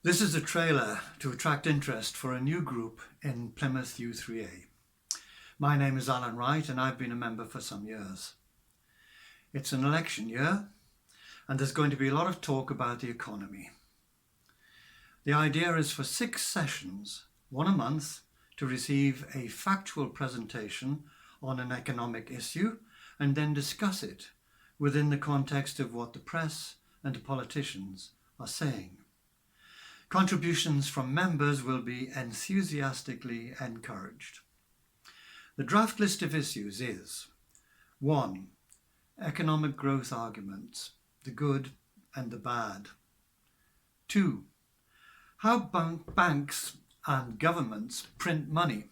This is a trailer to attract interest for a new group in Plymouth U3A. My name is Alan Wright and I've been a member for some years. It's an election year and there's going to be a lot of talk about the economy. The idea is for 6 sessions, one a month, to receive a factual presentation on an economic issue and then discuss it within the context of what the press and the politicians are saying. Contributions from members will be enthusiastically encouraged. The draft list of issues is 1. Economic growth arguments, the good and the bad. 2. How banks and governments print money.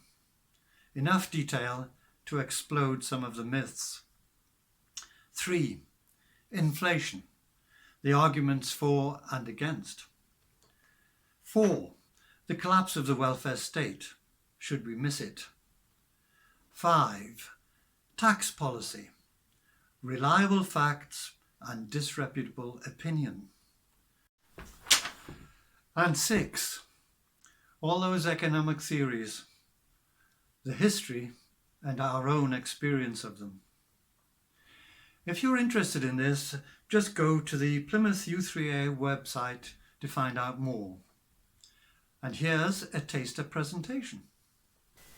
Enough detail to explode some of the myths. 3. Inflation, the arguments for and against. 4. The collapse of the welfare state. Should we miss it? 5. Tax policy. Reliable facts and disreputable opinion. And 6. All those economic theories, the history and our own experience of them. If you're interested in this, just go to the Plymouth U3A website to find out more. And here's a taster presentation.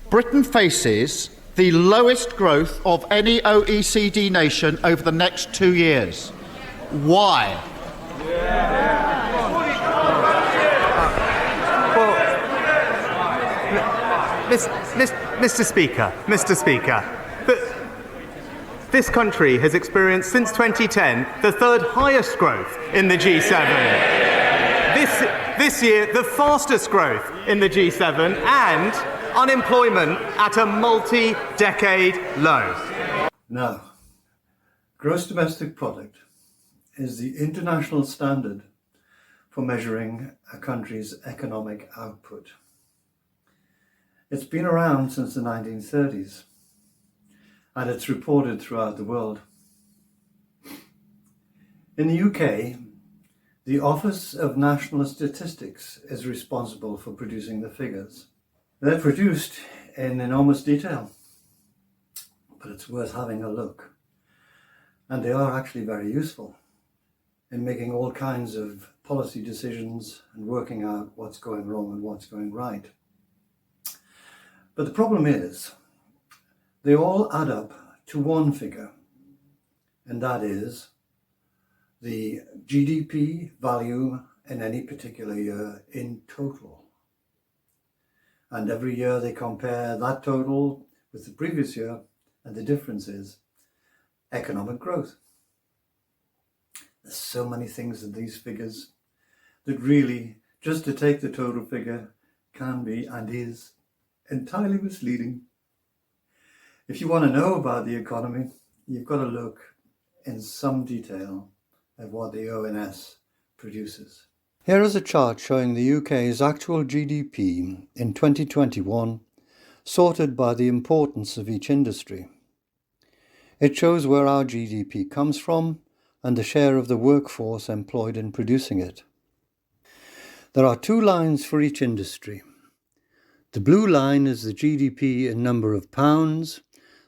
Britain faces the lowest growth of any OECD nation over the next 2 years. Why? Mr. Speaker, this country has experienced since 2010 the third highest growth in the G7. This year, the fastest growth in the G7 and unemployment at a multi-decade low. Now, gross domestic product is the international standard for measuring a country's economic output. It's been around since the 1930s and it's reported throughout the world. In the UK, the Office of National Statistics is responsible for producing the figures. They're produced in enormous detail, but it's worth having a look. And they are actually very useful in making all kinds of policy decisions and working out what's going wrong and what's going right. But the problem is, they all add up to one figure, and that is the GDP value in any particular year in total. And every year they compare that total with the previous year, and the difference is economic growth. There's so many things in these figures that really, just to take the total figure can be and is entirely misleading. If you want to know about the economy, you've got to look in some detail at what the ONS produces. Here is a chart showing the UK's actual GDP in 2021, sorted by the importance of each industry. It shows where our GDP comes from and the share of the workforce employed in producing it. There are 2 lines for each industry. The blue line is the GDP in number of pounds.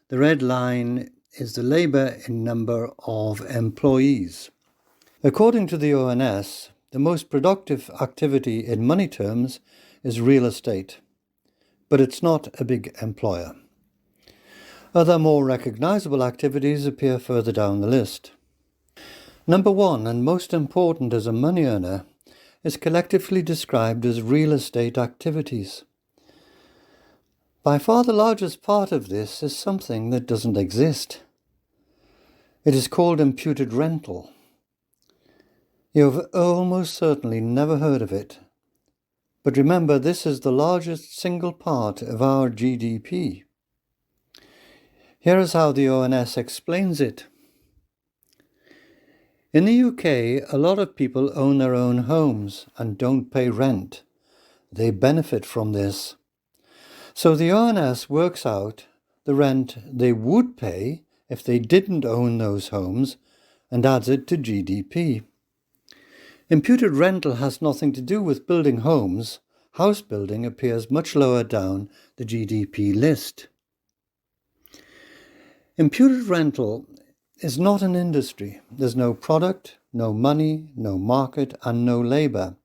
The red line is the labour in number of employees. According to the ONS, the most productive activity in money terms is real estate, but it's not a big employer. Other more recognisable activities appear further down the list. Number 1, and most important as a money earner, is collectively described as real estate activities. By far the largest part of this is something that doesn't exist. It is called imputed rental. You have almost certainly never heard of it. But remember, this is the largest single part of our GDP. Here is how the ONS explains it. In the UK, a lot of people own their own homes and don't pay rent. They benefit from this. So the ONS works out the rent they would pay if they didn't own those homes and adds it to GDP. Imputed rental has nothing to do with building homes. House building appears much lower down the GDP list. Imputed rental is not an industry. There's no product, no money, no market, and no labour.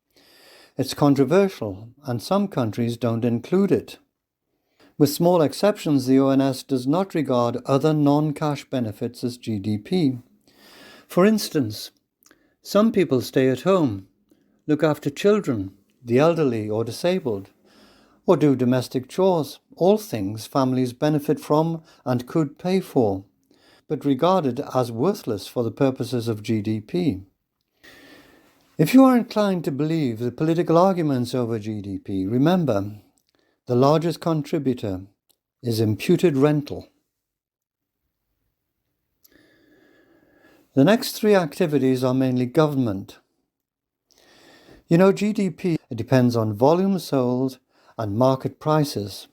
It's controversial, and some countries don't include it. With small exceptions, the ONS does not regard other non-cash benefits as GDP. For instance, some people stay at home, look after children, the elderly or disabled, or do domestic chores, all things families benefit from and could pay for, but regarded as worthless for the purposes of GDP. If you are inclined to believe the political arguments over GDP, remember, the largest contributor is imputed rental. The next three activities are mainly government. You know, GDP depends on volume sold and market prices.